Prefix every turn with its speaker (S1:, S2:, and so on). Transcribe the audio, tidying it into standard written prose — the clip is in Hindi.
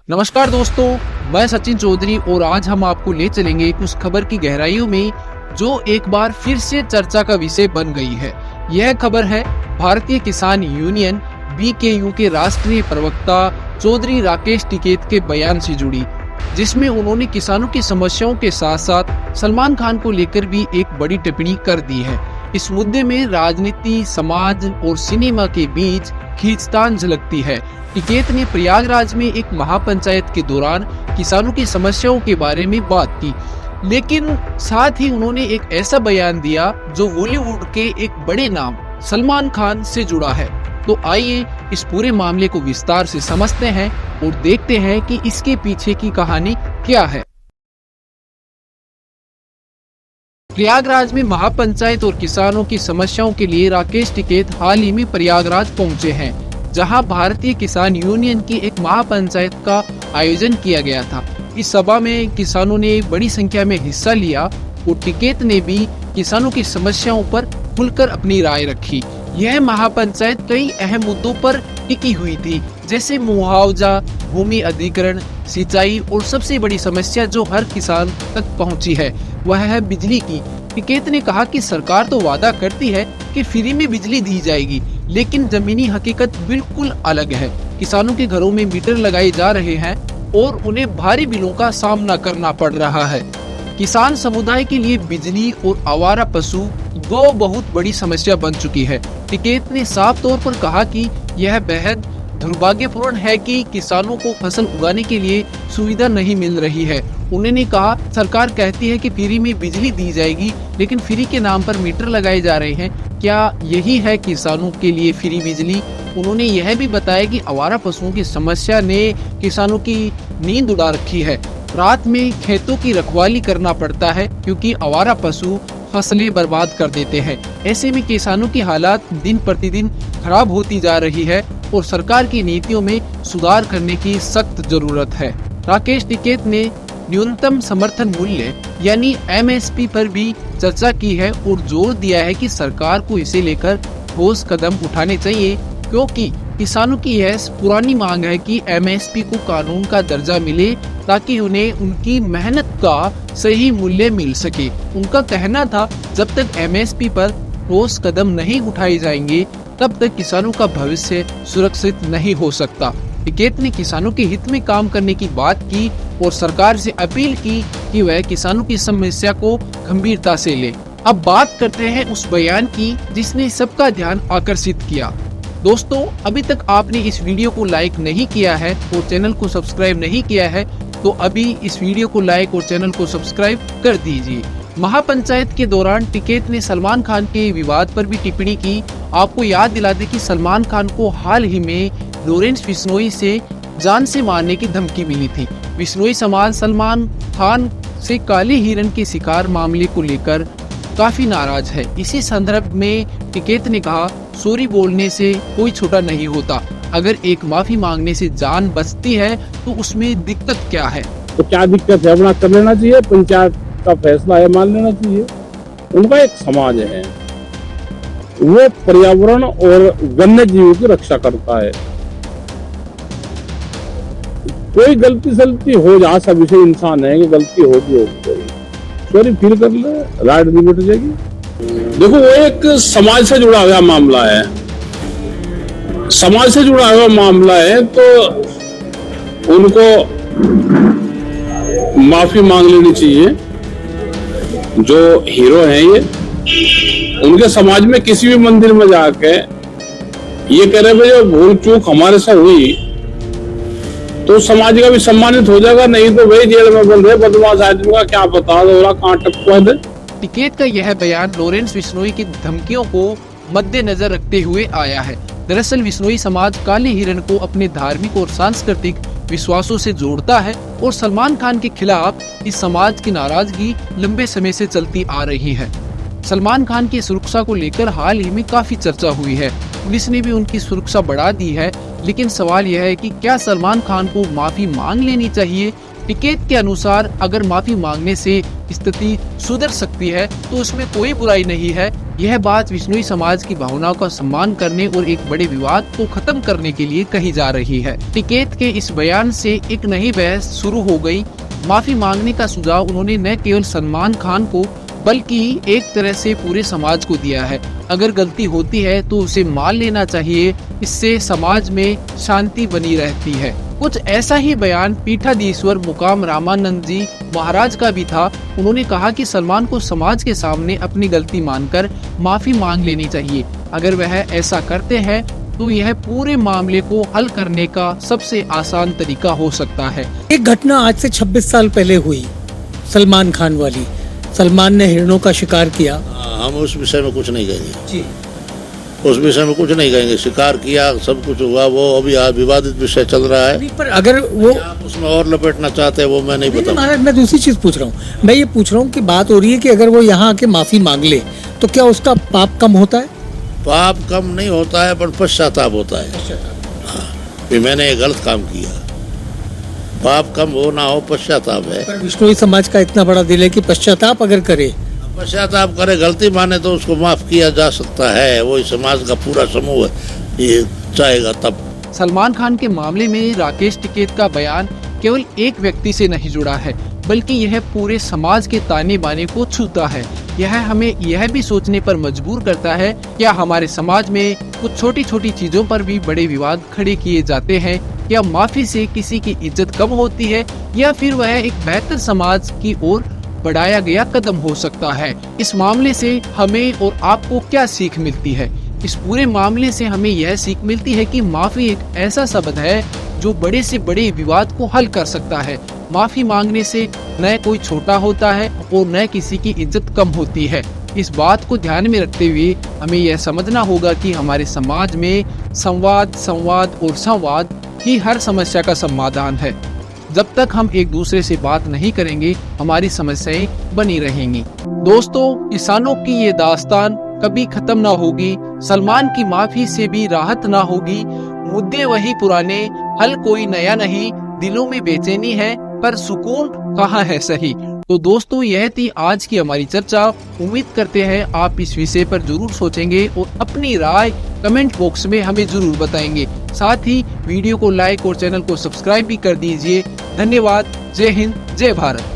S1: नमस्कार दोस्तों, मैं सचिन चौधरी और आज हम आपको ले चलेंगे उस खबर की गहराइयों में जो एक बार फिर से चर्चा का विषय बन गई है। यह खबर है भारतीय किसान यूनियन बीकेयू के राष्ट्रीय प्रवक्ता चौधरी राकेश टिकैत के बयान से जुड़ी, जिसमें उन्होंने किसानों की समस्याओं के साथ साथ सलमान खान को लेकर भी एक बड़ी टिप्पणी कर दी है। इस मुद्दे में राजनीति, समाज और सिनेमा के बीच खींचतान झलकती है। टिकैत ने प्रयागराज में एक महापंचायत के दौरान किसानों की समस्याओं के बारे में बात की, लेकिन साथ ही उन्होंने एक ऐसा बयान दिया जो बॉलीवुड के एक बड़े नाम सलमान खान से जुड़ा है। तो आइए इस पूरे मामले को विस्तार से समझते हैं और देखते हैं कि इसके पीछे की कहानी क्या है। प्रयागराज में महापंचायत और किसानों की समस्याओं के लिए राकेश टिकैत हाल ही में प्रयागराज पहुंचे हैं, जहां भारतीय किसान यूनियन की एक महापंचायत का आयोजन किया गया था। इस सभा में किसानों ने बड़ी संख्या में हिस्सा लिया और टिकैत ने भी किसानों की समस्याओं पर खुलकर अपनी राय रखी। यह महापंचायत कई अहम मुद्दों पर टिकी हुई थी, जैसे मुआवजा, भूमि अधिग्रहण, सिंचाई और सबसे बड़ी समस्या जो हर किसान तक पहुंची है वह है बिजली की। टिकैत ने कहा कि सरकार तो वादा करती है कि फ्री में बिजली दी जाएगी, लेकिन जमीनी हकीकत बिल्कुल अलग है। किसानों के घरों में मीटर लगाए जा रहे हैं और उन्हें भारी बिलों का सामना करना पड़ रहा है। किसान समुदाय के लिए बिजली और आवारा पशु दो बहुत बड़ी समस्या बन चुकी है। टिकैत ने साफ तौर पर कहा कि यह बेहद दुर्भाग्यपूर्ण है कि किसानों को फसल उगाने के लिए सुविधा नहीं मिल रही है। उन्होंने कहा, सरकार कहती है कि फ्री में बिजली दी जाएगी, लेकिन फ्री के नाम पर मीटर लगाए जा रहे हैं। क्या यही है किसानों के लिए फ्री बिजली? उन्होंने यह भी बताया कि आवारा पशुओं की समस्या ने किसानों की नींद उड़ा रखी है। रात में खेतों की रखवाली करना पड़ता है क्योंकि आवारा पशु फसलें बर्बाद कर देते हैं। ऐसे में किसानों की हालात दिन प्रतिदिन खराब होती जा रही है और सरकार की नीतियों में सुधार करने की सख्त जरूरत है। राकेश टिकैत ने न्यूनतम समर्थन मूल्य यानी एमएसपी पर भी चर्चा की है और जोर दिया है कि सरकार को इसे लेकर ठोस कदम उठाने चाहिए, क्योंकि किसानों की यह पुरानी मांग है कि एमएसपी को कानून का दर्जा मिले ताकि उन्हें उनकी मेहनत का सही मूल्य मिल सके। उनका कहना था, जब तक एमएसपी पर ठोस कदम नहीं उठाए जाएंगे तब तक किसानों का भविष्य सुरक्षित नहीं हो सकता। टिकैत ने किसानों के हित में काम करने की बात की और सरकार से अपील की कि वह किसानों की समस्या को गंभीरता से ले। अब बात करते हैं उस बयान की जिसने सबका ध्यान आकर्षित किया। दोस्तों, अभी तक आपने इस वीडियो को लाइक नहीं किया है और चैनल को सब्सक्राइब नहीं किया है तो अभी इस वीडियो को लाइक और चैनल को सब्सक्राइब कर दीजिए। महापंचायत के दौरान टिकैत ने सलमान खान के विवाद पर भी टिप्पणी की। आपको याद दिला दें कि सलमान खान को हाल ही में लॉरेंस बिश्नोई से जान से मारने की धमकी मिली थी। बिश्नोई समाज सलमान खान से काले हिरण के शिकार मामले को लेकर काफी नाराज है। इसी संदर्भ में टिकैत ने कहा, सॉरी बोलने से कोई छोटा नहीं होता। अगर एक माफी मांगने से जान बचती है तो उसमें दिक्कत क्या है?
S2: तो क्या दिक्कत है? अपना कर लेना चाहिए, पंचायत का फैसला है, मान लेना चाहिए। उनका एक समाज है, वो पर्यावरण और वन्य जीवों की रक्षा करता है। कोई गलती सलती हो जा, सब इसे इंसान है कि गलती होगी, सॉरी फील कर ले, राइट भी मिट जाएगी। देखो, वो एक समाज से जुड़ा हुआ मामला है, समाज से जुड़ा हुआ मामला है, तो उनको माफी मांग लेनी चाहिए। जो हीरो हैं ये, उनके समाज में किसी भी मंदिर में जाके ये कह रहे भाई जो भूल चूक हमारे से हुई तो समाज का भी सम्मानित हो जाएगा, नहीं तो भाई जेल में बंद है बदमाश आदमी का क्या पता होगा कहाँ टपका दे।
S1: टिकैत का यह बयान लॉरेंस बिश्नोई की धमकियों को मद्देनजर रखते हुए आया है। दरअसल बिश्नोई समाज काले हिरण को अपने धार्मिक और सांस्कृतिक विश्वासों से जोड़ता है और सलमान खान के खिलाफ इस समाज की नाराजगी लंबे समय से चलती आ रही है। सलमान खान की सुरक्षा को लेकर हाल ही में काफी चर्चा हुई है। पुलिस ने भी उनकी सुरक्षा बढ़ा दी है, लेकिन सवाल यह है कि क्या सलमान खान को माफी मांग लेनी चाहिए? टिकैत के अनुसार अगर माफी मांगने से स्थिति सुधर सकती है तो उसमें कोई बुराई नहीं है, यह बात विश्नोई समाज की भावनाओं का सम्मान करने और एक बड़े विवाद को खत्म करने के लिए कही जा रही है। टिकैत के इस बयान से एक नई बहस शुरू हो गई। माफी मांगने का सुझाव उन्होंने न केवल सलमान खान को बल्कि एक तरह से पूरे समाज को दिया है। अगर गलती होती है तो उसे मान लेना चाहिए, इससे समाज में शांति बनी रहती है। कुछ ऐसा ही बयान पीठाधीश्वर मुकाम रामानंद जी महाराज का भी था। उन्होंने कहा कि सलमान को समाज के सामने अपनी गलती मानकर माफी मांग लेनी चाहिए। अगर वह ऐसा करते हैं तो यह पूरे मामले को हल करने का सबसे आसान तरीका हो सकता है।
S3: एक घटना आज से 26 साल पहले हुई, सलमान खान वाली। सलमान ने हिरणों का शिकार किया।
S4: हम उस विषय में कुछ नहीं कहेंगे
S3: जी।
S4: उस विषय में कुछ नहीं कहेंगे। शिकार किया, सब कुछ हुआ, वो अभी विवादित विषय चल रहा है।
S3: पर अगर वो
S4: आप उसमें और लपेटना चाहते हैं वो मैं नहीं बताऊंगा।
S3: महाराज, मैं दूसरी चीज पूछ रहा हूँ। मैं ये पूछ रहा हूँ कि बात हो रही है कि अगर वो यहाँ आके माफी मांग ले तो क्या उसका पाप कम होता है?
S4: पाप कम नहीं होता है, पर पश्चाताप होता है। हाँ, कि मैंने ये गलत काम किया। पाप कम हो ना हो, पश्चाताप है।
S3: पर विश्नोई समाज का इतना बड़ा दिल है कि पश्चाताप अगर करे,
S4: पश्चाताप करे, गलती माने तो उसको माफ किया जा सकता है। वो इस समाज का पूरा समूह है, ये चाहेगा तब।
S1: सलमान खान के मामले में राकेश टिकैत का बयान केवल एक व्यक्ति से नहीं जुड़ा है, बल्कि यह पूरे समाज के ताने बाने को छूता है। यह हमें यह भी सोचने पर मजबूर करता है, क्या हमारे समाज में कुछ छोटी छोटी चीजों पर भी बड़े विवाद खड़े किए जाते हैं? क्या माफी से किसी की इज्जत कम होती है, या फिर वह एक बेहतर समाज की ओर बढ़ाया गया कदम हो सकता है? इस मामले से हमें और आपको क्या सीख मिलती है? इस पूरे मामले से हमें यह सीख मिलती है कि माफी एक ऐसा शब्द है जो बड़े से बड़े विवाद को हल कर सकता है। माफी मांगने से न कोई छोटा होता है और न किसी की इज्जत कम होती है। इस बात को ध्यान में रखते हुए हमें यह समझना होगा कि हमारे समाज में संवाद और संवाद ही हर समस्या का समाधान है। जब तक हम एक दूसरे से बात नहीं करेंगे, हमारी समस्याएं बनी रहेंगी। दोस्तों, किसानों की ये दास्तान कभी खत्म ना होगी। सलमान की माफी से भी राहत ना होगी। मुद्दे वही पुराने, हल कोई नया नहीं। दिलों में बेचैनी है, पर सुकून कहाँ है सही। तो दोस्तों, यह थी आज की हमारी चर्चा। उम्मीद करते हैं आप इस विषय पर जरूर सोचेंगे और अपनी राय कमेंट बॉक्स में हमें जरूर बताएंगे। साथ ही वीडियो को लाइक और चैनल को सब्सक्राइब भी कर दीजिए। धन्यवाद। जय हिंद, जय भारत।